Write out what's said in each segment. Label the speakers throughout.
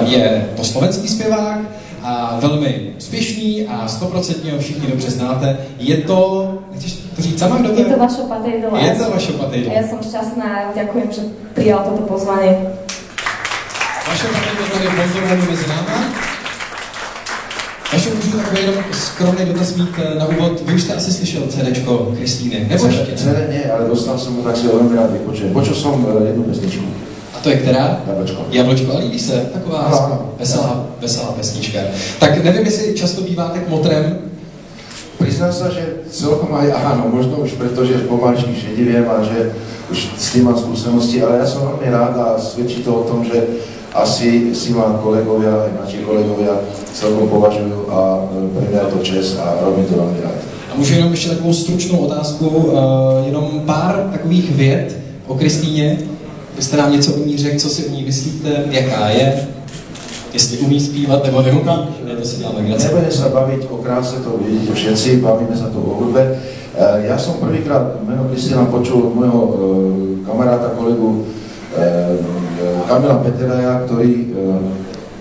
Speaker 1: Je to slovenský zpěvák a velmi úspěšný a 100% ho všichni dobře znáte. Je to, chceš to říct sama, kdo to je?
Speaker 2: Je to Vašo Patejdl.
Speaker 1: Je to Vašo Patejdl.
Speaker 2: A ja som šťastná a ďakujem, že prijal toto pozvanie.
Speaker 1: Vašo Patejdl je pozdravení mezi náma. Vašo, můžu takový jenom skromný dotaz mít na úvod. Vy už jste asi slyšel CDčko Kristýny, nebo ještě ne?
Speaker 3: CD nie, ale dostal som ho, tak si ho veľmi rád vypočujem. Počul som jednu pesničku.
Speaker 1: A to je která?
Speaker 3: Jablčko.
Speaker 1: Jablčko, ale líbí se, taková veselá pesnička. Tak nevím, jestli často býváte kmotrem.
Speaker 3: Priznám sa, že celkom aj áno, možno už preto, že pomaličky šediviem a že už s tým mám skúsenosti, ale ja som veľmi rád a svedčí to o tom, že asi si ma kolegovia, aj naši kolegovia celkom považujú a pre mňa je to čest a robím to veľmi rád.
Speaker 1: A můžu jenom ještě takovou stručnou otázku, jenom pár takových vět o Kristýně. Byste nám něco o ní řekl, co si o ní myslíte, jaká je, jestli umí zpívat nebo neumí, ne, to si děláme grace.
Speaker 3: Nebudem sa baviť o kráse, to vidíte všetci, bavíme sa tu o hudbe. Ja som prvýkrát meno Kristýna počul od môjho kamaráta, kolegu Kamila Peteraja, ktorý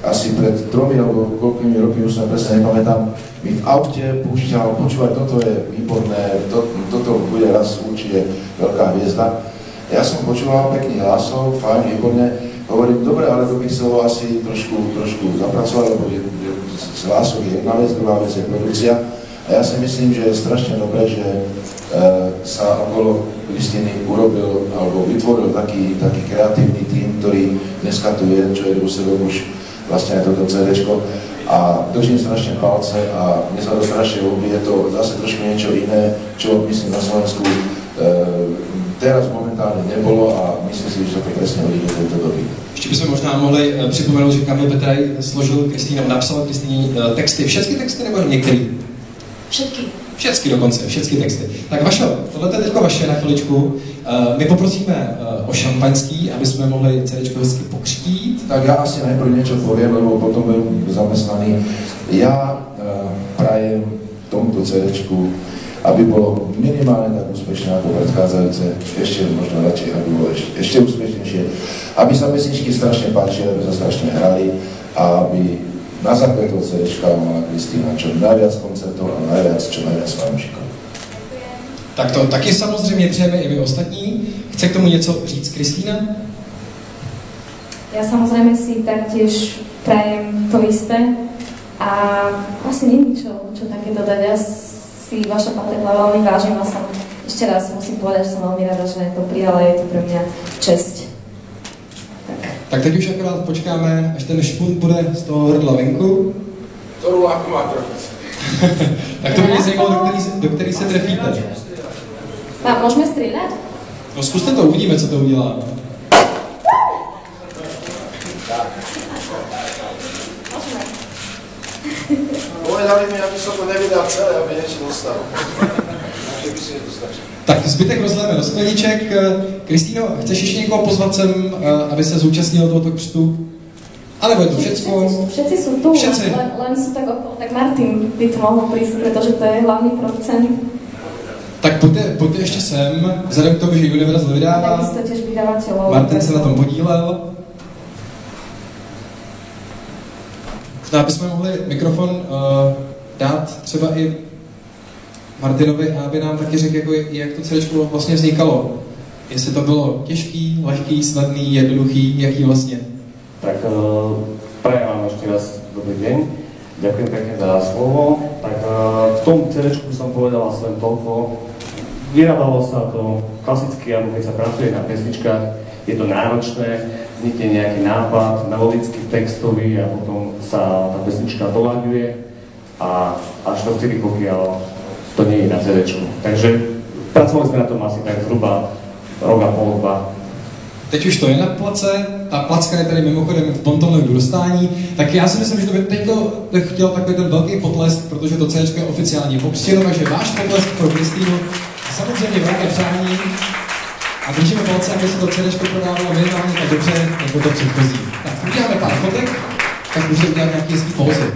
Speaker 3: asi pred 3 alebo koľkými roky, už sa presne nepamätám, mi v aute púšťal, počúvaj, toto je výborné, toto bude raz určite veľká hviezda. Ja som počúval pekný hlasov, fajn, výborne, hovorím, dobre, ale to by chcelo asi trošku zapracovať, lebo z hlasov je jedna vec, druhá vec je produkcia. A ja si myslím, že je strašne dobré, že sa okolo Kristýny urobil alebo vytvoril taký kreatívny tím, ktorý dneska tu je, čo je u sebe už vlastne aj toto CDčko. A držím strašne palce a mne sa to strašne ľúbi, je to zase trošku niečo iné, čo myslím na Slovensku teraz momentálně nebylo a myslím si, že to přesně hodí do této doby.
Speaker 1: Ještě bychom možná mohli připomenout, že Kamil Petraj složil Kristýně, napsal Kristýně texty, všechny texty nebo některý? Všechny dokonce, všechny texty. Tak Vašo, tohle je teďko vaše na chviličku. My poprosíme o šampaňský, aby jsme mohli CDčko hezky pokřtít.
Speaker 3: Tak já asi najprv něco povím, lebo potom budem zamestnaný. Já prajem tomuto CDčku, aby bolo minimálne tak úspešné ako predchádzajúce, ešte možno radšej, aby bolo ešte úspešnejšie, aby sa pesničky strašne páčili, aby sa strašne hrali a aby na základe toho CDčka mala Kristýna čo najviac koncertov a čo najviac fanúšikov.
Speaker 1: Tak to taky samozřejmě přejeme i my ostatní. Chce k tomu něco říct Kristýna?
Speaker 2: Ja samozrejme si taktiež prajem to isté a asi nie čo také dodať. Ja si Vaša Patejdla veľmi vážim a som ešte raz musím povedať, že som veľmi rada, že to prijala, je to pre mňa česť.
Speaker 1: Tak teď už akorát počkáme, až ten špunt bude z toho hrdla venku.
Speaker 3: To ruláku má trefit.
Speaker 1: Tak to mě zajímalo, do který se trefíte.
Speaker 2: Môžeme strieľať?
Speaker 1: No zkuste to, uvidíme, co to udělá.
Speaker 3: Povedali mi, aby som to nevydal celé, aby niečo dostal. Takže by si nedostačil.
Speaker 1: Tak zbytek rozhledeme do skleniček. Kristýno, chceš ještě někoho pozvat sem, aby se zúčastnil tohoto křtu? Alebo je to všecko?
Speaker 2: Všetci sú tu,
Speaker 1: Všetci.
Speaker 2: len sú tak okolo. Tak Martin by tu mohol prísť, pretože to je hlavný producent.
Speaker 1: Tak pojďte ještě sem, vzhledem k tomu, že Universal vydává.
Speaker 2: Tak jste těž vydavateľov.
Speaker 1: Martin se na tom podílel. Možná bychom mohli mikrofon dát třeba i Martinovi, aby nám taky řekl, jako, jak to CDčko vlastně vznikalo. Jestli to bylo těžký, lehký, snadný, jednoduchý, jaký vlastně.
Speaker 4: Tak prajem vám ešte raz dobrý deň. Ďakujem pekne za slovo. Tak v tom CDčku by som povedal asi len toľko. Vyrábalo sa to klasicky, alebo keď sa pracuje na pesničkách, je to náročné, vznikne nejaký nápad, melodický, textový a potom sa tá pesnička doľaďuje a až do vtedy, pokiaľ to nie je na CDčku. Takže pracovali sme na tom asi tak zhruba rok a pol, 2.
Speaker 1: Teď už to je na place, ta placka je tady mimochodem v pontonovém dostání, tak já si myslím, že to by teď chtěl takový ten velký potlesk, protože to CDčko je oficiálně pokřtěno, takže váš potlesk pro Kristýnu, samozřejmě velké přání a držíme palce, aby se to CDčko prodávalo minimálně tak dobře, jako to předchozí. Tak uděláme pár fotek, tak můžete udělat nějaký hezký pózy.